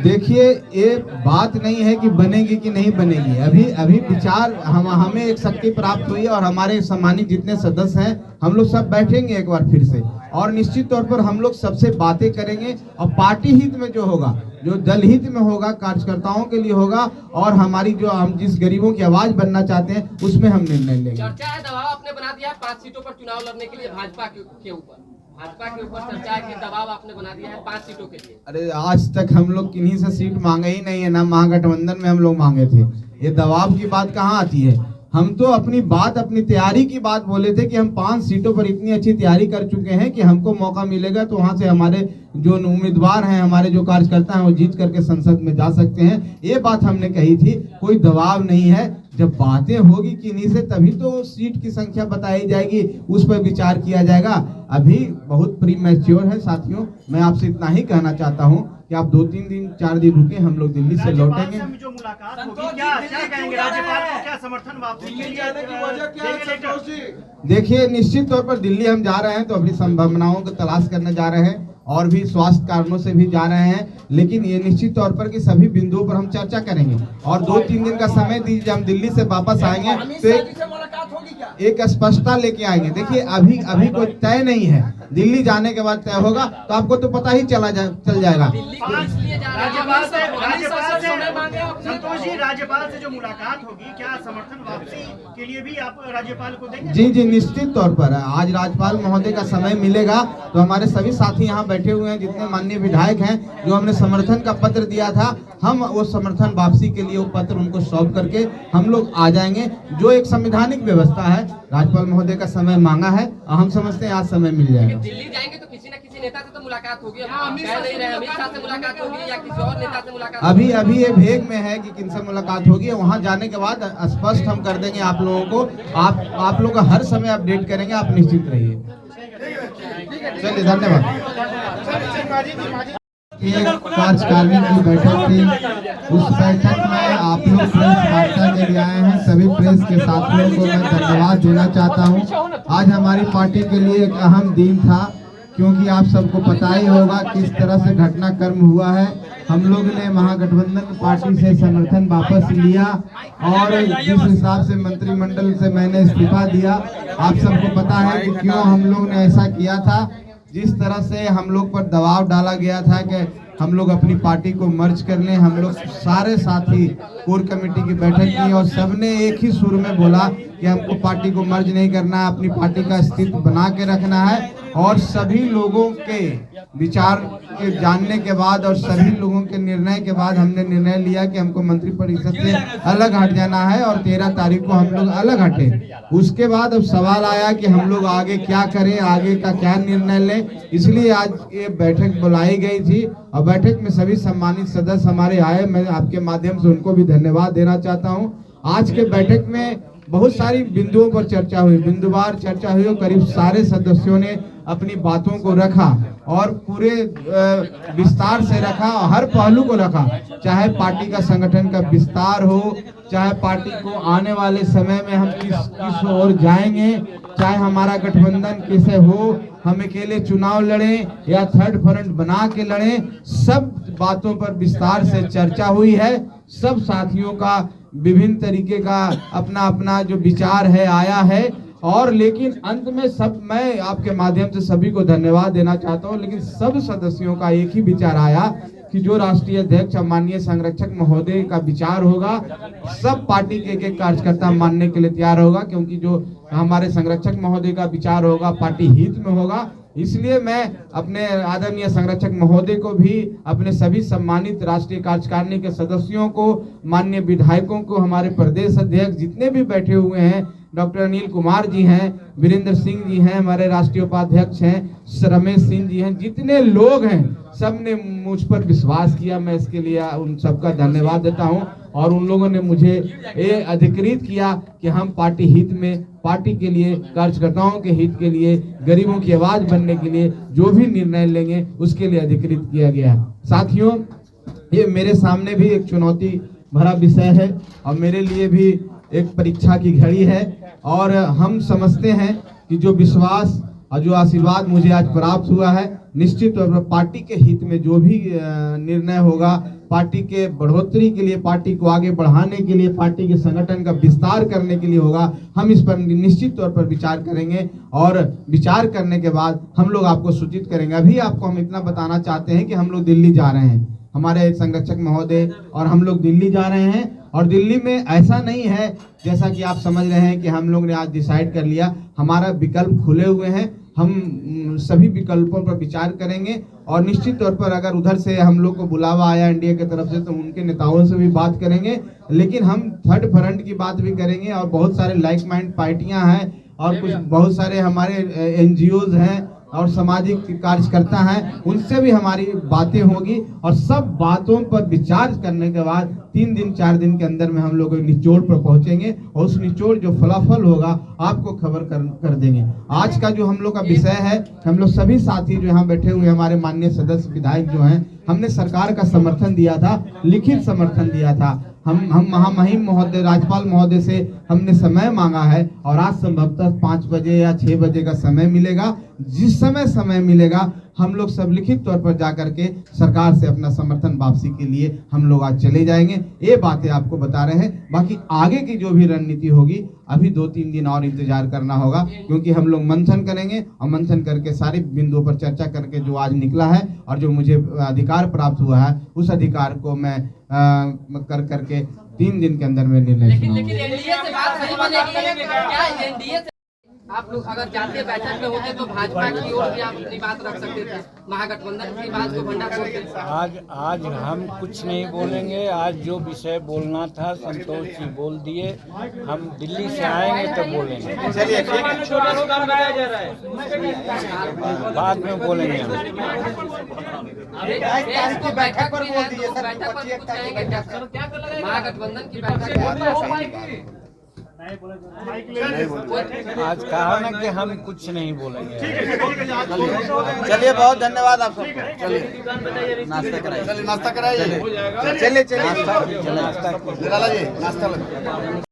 देखिए, ये बात नहीं है कि बनेगी कि नहीं बनेगी। अभी अभी विचार हमें एक शक्ति प्राप्त हुई है और हमारे सम्मानित जितने सदस्य हैं हम लोग सब बैठेंगे एक बार फिर से, और निश्चित तौर पर हम लोग सबसे बातें करेंगे और पार्टी हित में जो होगा, जो दल हित में होगा, कार्यकर्ताओं के लिए होगा, और हमारी जो हम जिस गरीबों की आवाज बनना चाहते हैं उसमें हम निर्णय लेंगे। चर्चा है, दबाव आपने बना दिया 5 सीटों पर चुनाव लड़ने के लिए भाजपा के ऊपर चर्चा है कि दबाव आपने बना दिया है 5 सीटों के लिए। अरे आज तक हम लोग किन्हीं से सीट मांगे ही नहीं है, ना महागठबंधन में हम लोग मांगे थे। ये दबाव की बात कहाँ आती है? हम तो अपनी बात, अपनी तैयारी की बात बोले थे कि हम 5 सीटों पर इतनी अच्छी तैयारी कर चुके हैं कि हमको मौका मिलेगा तो वहां से हमारे जो उम्मीदवार हैं, हमारे जो कार्यकर्ता हैं, वो जीत करके संसद में जा सकते हैं। ये बात हमने कही थी, कोई दबाव नहीं है। जब बातें होगी किन्हीं से तभी तो सीट की संख्या बताई जाएगी, उस पर विचार किया जाएगा। अभी बहुत प्रीमैच्योर है साथियों। मैं आपसे इतना ही कहना चाहता हूँ कि आप 2-3 दिन 4 दिन रुके, हम लोग दिल्ली से लौटेंगे। जो मुलाकात होगी, क्या कहेंगे राज्यपाल को, क्या समर्थन वापसी के लिए? देखिए, निश्चित तौर पर दिल्ली हम जा रहे हैं तो अपनी संभावनाओं को तलाश करने जा रहे हैं, और भी स्वास्थ्य कारणों से भी जा रहे हैं, लेकिन ये निश्चित तौर पर कि सभी बिंदुओं पर हम चर्चा करेंगे और 2-3 दिन का समय दीजिए। हम दिल्ली से वापस आएंगे तो एक स्पष्टता लेके आएंगे। देखिए, अभी कोई तय नहीं है, दिल्ली जाने के बाद तय होगा तो आपको तो पता ही चल जाएगा। संतोष जी, राज्यपाल से जो मुलाकात होगी, क्या समर्थन वापसी के लिए भी आप राज्यपाल को देंगे? जी, निश्चित तौर पर आज राज्यपाल महोदय का समय मिलेगा तो हमारे सभी साथी यहाँ बैठे हुए हैं, जितने माननीय विधायक हैं, जो हमने समर्थन का पत्र दिया था, हम वो समर्थन वापसी के लिए वो पत्र उनको सौंप करके हम लोग आ जाएंगे। जो एक संवैधानिक व्यवस्था है, राज्यपाल महोदय का समय मांगा है, हम समझते हैं आज समय मिल जाएगा। दिल्ली जाएंगे तो किसी न किसी नेता से तो मुलाकात होगी, अमित शाह से मुलाकात होगी या किसी और नेता से मुलाकात? अभी ये भेग में है कि किनसे मुलाकात होगी। वहां जाने के बाद स्पष्ट हम कर देंगे आप लोगों को। आप लोग का हर समय अपडेट करेंगे, आप निश्चित रहिए। चलिए, धन्यवाद। कार्यकारिणी की बैठक थी, उस बैठक में आप लोग प्रेस वार्ता के लिए आए हैं। सभी प्रेस के साथियों को मैं धन्यवाद देना चाहता हूं। आज हमारी पार्टी के लिए एक अहम दिन था, क्योंकि आप सबको पता ही होगा किस तरह से घटनाक्रम हुआ है। हम लोग ने महागठबंधन पार्टी से समर्थन वापस लिया और जिस हिसाब से मंत्रिमंडल से मैंने इस्तीफा दिया, आप सबको पता है कि क्यों हम लोग ने ऐसा किया था। जिस तरह से हम लोग पर दबाव डाला गया था कि हम लोग अपनी पार्टी को मर्ज कर लें, हम लोग सारे साथी कोर कमेटी की बैठक की और सबने एक ही सुर में बोला कि हमको पार्टी को मर्ज नहीं करना है, अपनी पार्टी का अस्तित्व बना के रखना है। और सभी लोगों के विचार के जानने के बाद और सभी लोगों के निर्णय के बाद हमने निर्णय लिया कि हमको मंत्रिपरिषद से अलग हट जाना है और 13 तारीख को हम लोग अलग हटे। उसके बाद अब सवाल आया कि हम लोग आगे क्या करें, आगे का क्या निर्णय लें। इसलिए आज ये बैठक बुलाई गई थी और बैठक में सभी सम्मानित सदस्य हमारे आए। मैं आपके माध्यम से उनको भी धन्यवाद देना चाहता हूँ। आज के बैठक में बहुत सारी बिंदुओं पर चर्चा हुई, बिंदुवार चर्चा हुई और करीब सारे सदस्यों ने अपनी बातों को रखा और पूरे विस्तार से रखा, हर पहलू को रखा, चाहे पार्टी का संगठन का विस्तार हो, चाहे पार्टी को आने वाले समय में हम किस ओर जाएंगे, चाहे हमारा गठबंधन कैसे हो, हम अकेले चुनाव लड़ें या थर्ड फ्रंट बना के लड़ें, सब बातों पर विस्तार से चर्चा हुई है। सब साथियों का विभिन्न तरीके का अपना अपना जो विचार है आया है, और लेकिन अंत में सब, मैं आपके माध्यम से सभी को धन्यवाद देना चाहता हूं, लेकिन सब सदस्यों का एक ही विचार आया कि जो राष्ट्रीय अध्यक्ष माननीय संरक्षक महोदय का विचार होगा, सब पार्टी के एक कार्यकर्ता मानने के लिए तैयार होगा, क्योंकि जो हमारे संरक्षक महोदय का विचार होगा पार्टी हित में होगा। इसलिए मैं अपने आदरणीय संरक्षक महोदय को भी, अपने सभी सम्मानित राष्ट्रीय कार्यकारिणी के सदस्यों को, माननीय विधायकों को, हमारे प्रदेश अध्यक्ष जितने भी बैठे हुए हैं, डॉक्टर अनिल कुमार जी हैं, वीरेंद्र सिंह जी हैं, हमारे राष्ट्रीय उपाध्यक्ष हैं, रमेश सिंह जी हैं, जितने लोग हैं सब ने मुझ पर विश्वास किया। मैं इसके लिए उन सबका धन्यवाद देता हूं। और उन लोगों ने मुझे ये अधिकृत किया कि हम पार्टी हित में, पार्टी के लिए, कार्यकर्ताओं के हित के लिए, गरीबों की आवाज बनने के लिए जो भी निर्णय लेंगे उसके लिए अधिकृत किया गया। साथियों, ये मेरे सामने भी एक चुनौती भरा विषय है और मेरे लिए भी एक परीक्षा की घड़ी है, और हम समझते हैं कि जो विश्वास और जो आशीर्वाद मुझे आज प्राप्त हुआ है, निश्चित तौर पर पार्टी के हित में जो भी निर्णय होगा, पार्टी के बढ़ोतरी के लिए, पार्टी को आगे बढ़ाने के लिए, पार्टी के संगठन का विस्तार करने के लिए होगा, हम इस पर निश्चित तौर पर विचार करेंगे और विचार करने के बाद हम लोग आपको सूचित करेंगे। अभी आपको हम इतना बताना चाहते हैं कि हम लोग दिल्ली जा रहे हैं, हमारे संरक्षक महोदय और हम लोग दिल्ली जा रहे हैं। और दिल्ली में ऐसा नहीं है जैसा कि आप समझ रहे हैं कि हम लोग ने आज डिसाइड कर लिया, हमारा विकल्प खुले हुए हैं, हम सभी विकल्पों पर विचार करेंगे और निश्चित तौर पर अगर उधर से हम लोग को बुलावा आया एनडीए की तरफ से तो उनके नेताओं से भी बात करेंगे, लेकिन हम थर्ड फ्रंट की बात भी करेंगे और बहुत सारे लाइक माइंड पार्टियां हैं और कुछ बहुत सारे हमारे एनजीओज हैं और सामाजिक कार्यकर्ता हैं, उनसे भी हमारी बातें होगी और सब बातों पर विचार करने के बाद 3 दिन 4 दिन के अंदर में हम लोग निचोड़ पर पहुंचेंगे और उस निचोड़ जो फलाफल होगा आपको खबर कर देंगे। आज का जो हम लोग का विषय है, हम लोग सभी साथी जो यहाँ बैठे हुए हमारे माननीय सदस्य विधायक जो हैं, हमने सरकार का समर्थन दिया था, लिखित समर्थन दिया था। हम महामहिम महोदय राज्यपाल महोदय से हमने समय मांगा है और आज संभवतः 5 बजे या 6 बजे का समय मिलेगा। जिस समय मिलेगा हम लोग सब लिखित तौर पर जाकर के सरकार से अपना समर्थन वापसी के लिए हम लोग आज चले जाएंगे। ये बातें आपको बता रहे हैं। बाकी आगे की जो भी रणनीति होगी अभी 2-3 दिन और इंतजार करना होगा, क्योंकि हम लोग मंथन करेंगे और मंथन करके सारे बिंदुओं पर चर्चा करके जो आज निकला है और जो मुझे अधिकार प्राप्त हुआ है उस अधिकार को मैं करके 3 दिन के अंदर में निर्णय लेकिन एनडीए से बात नहीं बनेगी क्या? एनडीए से आप लोग अगर जाते बैठक में होते तो भाजपा की ओर भी आप अपनी बात रख सकते थे, महागठबंधन की बात को भंडा फोड़। आज हम कुछ नहीं बोलेंगे। आज जो विषय बोलना था संतोष जी बोल दिए, हम दिल्ली से आएंगे तो बोलेंगे। चलिए ठीक है, बाद में बोलेंगे हम। बैठक पर बोल दीजिए सर, महागठबंधन की बैठक आज कहा ना कि हम कुछ नहीं बोलेंगे। चलिए बहुत धन्यवाद आप सबको। चलिए नाश्ता कराइए, चलिए नाश्ता नाश्ता